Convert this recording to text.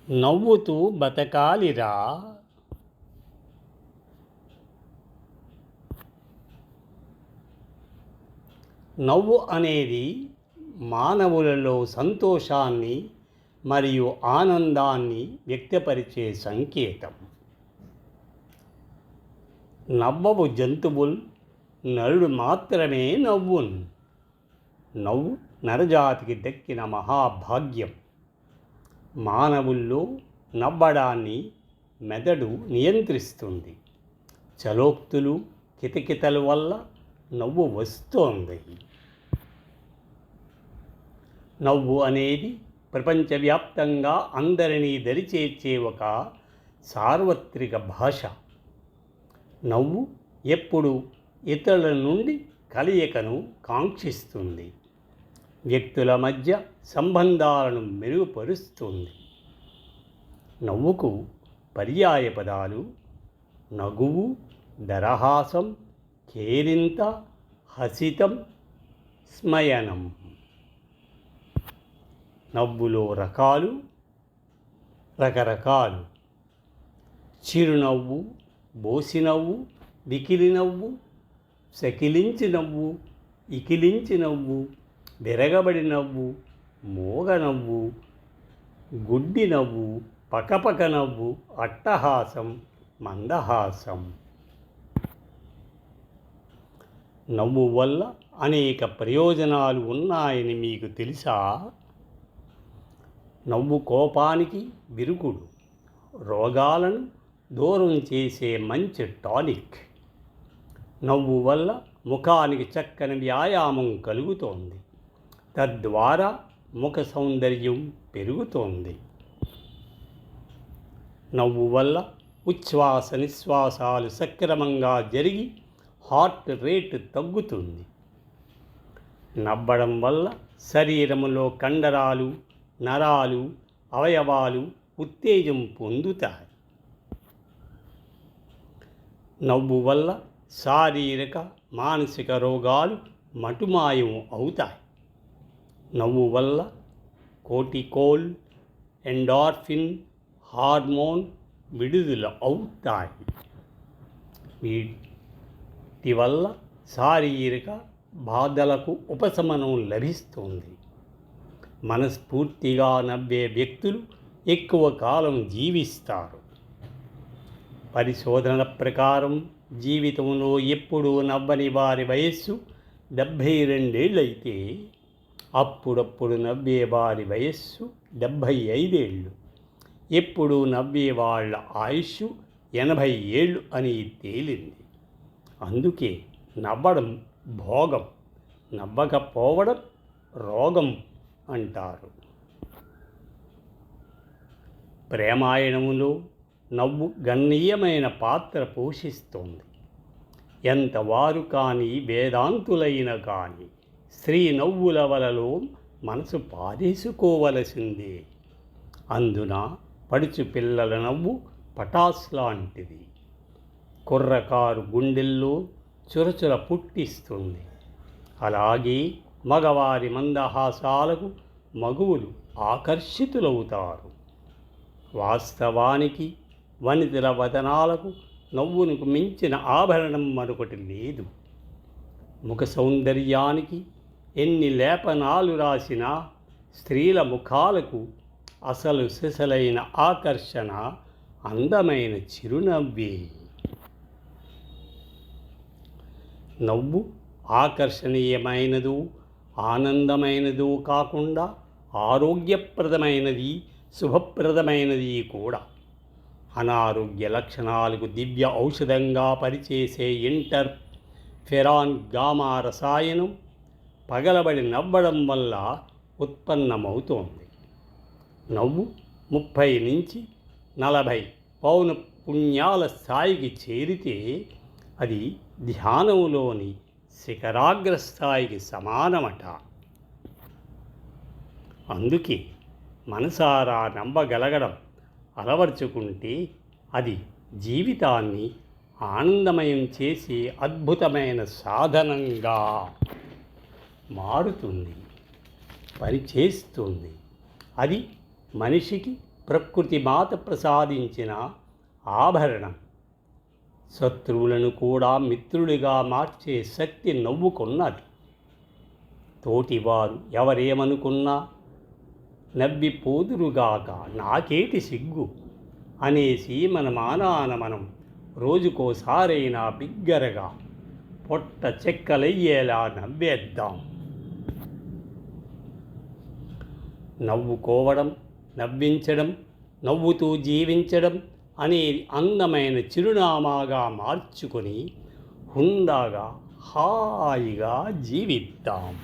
నవ్వుతూ బతకాలిరా. నవ్వు అనేది మానవులలో సంతోషాన్ని మరియు ఆనందాన్ని వ్యక్తపరిచే సంకేతం. నవ్వవు జంతువుల్, నరుడు మాత్రమే నవ్వున్. నవ్వు నరజాతికి దక్కిన మహాభాగ్యం. మానవుల్లో నవ్వడాన్ని మెదడు నియంత్రిస్తుంది. చలోక్తులు, కితకితల వల్ల నవ్వు వస్తోంది. నవ్వు అనేది ప్రపంచవ్యాప్తంగా అందరినీ దరిచేర్చే ఒక సార్వత్రిక భాష. నవ్వు ఎప్పుడు ఇతరుల నుండి కలయికను కాంక్షిస్తుంది. వ్యక్తుల మధ్య సంబంధాలను మెరుగుపరుస్తుంది. నవ్వుకు పర్యాయ పదాలు నగువు, దరహాసం, కేరింత, హసితం, స్మయనం. నవ్వులో రకరకాలు. చిరునవ్వు, బోసినవ్వు, వికిలి నవ్వు, సకిలించి నవ్వు, ఇకిలించి నవ్వు, విరగబడి నవ్వు, మోగ నవ్వు, గుడ్డి నవ్వు, పకపక నవ్వు, అట్టహాసం, మందహాసం. నవ్వు వల్ల అనేక ప్రయోజనాలు ఉన్నాయని మీకు తెలుసా? నవ్వు కోపానికి విరుగుడు, రోగాలను దూరం చేసే మంచి టానిక్. నవ్వు వల్ల ముఖానికి చక్కని వ్యాయామం కలుగుతోంది. తద్వారా ముఖ సౌందర్యం పెరుగుతోంది. నవ్వు వల్ల ఉచ్ఛ్వాస నిశ్వాసాలు సక్రమంగా జరిగి హార్ట్ రేట్ తగ్గుతుంది. నవ్వడం వల్ల శరీరంలో కండరాలు, నరాలు, అవయవాలు ఉత్తేజం పొందుతాయి. నవ్వు వల్ల శారీరక, మానసిక రోగాలు మటుమాయం అవుతాయి. నవ్వు వల్ల కోర్టికోల్, ఎండార్ఫిన్ హార్మోన్ విడుదల అవుతాయి. వీటి వల్ల శారీరక బాధలకు ఉపశమనం లభిస్తుంది. మనస్ఫూర్తిగా నవ్వే వ్యక్తులు ఎక్కువ కాలం జీవిస్తారు. పరిశోధనల ప్రకారం జీవితంలో ఎప్పుడూ నవ్వని వారి వయస్సు 72 ఏళ్ళైతే అప్పుడప్పుడు నవ్వే వారి వయస్సు 75 ఏళ్ళు. ఎప్పుడూ నవ్వే వాళ్ళ ఆయుష్ 80 ఏళ్ళు అని తేలింది. అందుకే నవ్వడం భోగం, నవ్వకపోవడం రోగం అంటారు. ప్రేమాయణములో నవ్వు గణనీయమైన పాత్ర పోషిస్తోంది. ఎంతవారు కానీ వేదాంతులైన కానీ స్త్రీ నవ్వుల వలలో మనసు పారేసుకోవలసిందే. అందున పడుచు పిల్లల నవ్వు పటాస్ లాంటిది. కుర్రకారు గుండెల్లో చురచుర పుట్టిస్తుంది. అలాగే మగవారి మందహాసాలకు మగువులు ఆకర్షితులవుతారు. వాస్తవానికి వనితల వదనాలకు నవ్వునకు మించిన ఆభరణం మరొకటి లేదు. ముఖ సౌందర్యానికి ఎన్ని లేపనాలు రాసినా స్త్రీల ముఖాలకు అసలు సిసలైన ఆకర్షణ అందమైన చిరునవ్వే. నవ్వు ఆకర్షణీయమైనదో, ఆనందమైనదో కాకుండా ఆరోగ్యప్రదమైనది, శుభప్రదమైనది కూడా. అనారోగ్య లక్షణాలకు దివ్య ఔషధంగా పనిచేసే ఇంటర్ఫెరాన్ గామా రసాయనం పగలబడి నవ్వడం వల్ల ఉత్పన్నమవుతోంది. నవ్వు 30 నుంచి 40 పౌన పుణ్యాల స్థాయికి చేరితే అది ధ్యానంలోని శిఖరాగ్రస్థాయికి సమానమట. అందుకే మనసారా నవ్వగలగడం అలవర్చుకుంటే అది జీవితాన్ని ఆనందమయం చేసే అద్భుతమైన సాధనంగా మారుతుంది, పనిచేస్తుంది. అది మనిషికి ప్రకృతి మాత ప్రసాదించిన ఆభరణం. శత్రువులను కూడా మిత్రుడిగా మార్చే శక్తి నవ్వుకున్నది. తోటివారు ఎవరేమనుకున్నా నవ్విపోదురుగాక, నాకేటి సిగ్గు అనేసి మన మానాన మనం రోజుకోసారైనా బిగ్గరగా పొట్ట చెక్కలయ్యేలా నవ్వేద్దాం. నవ్వుకోవడం, నవ్వించడం, నవ్వుతూ జీవించడం అనేది అందమైన చిరునామాగా మార్చుకొని హుందాగా హాయిగా జీవిద్దాం.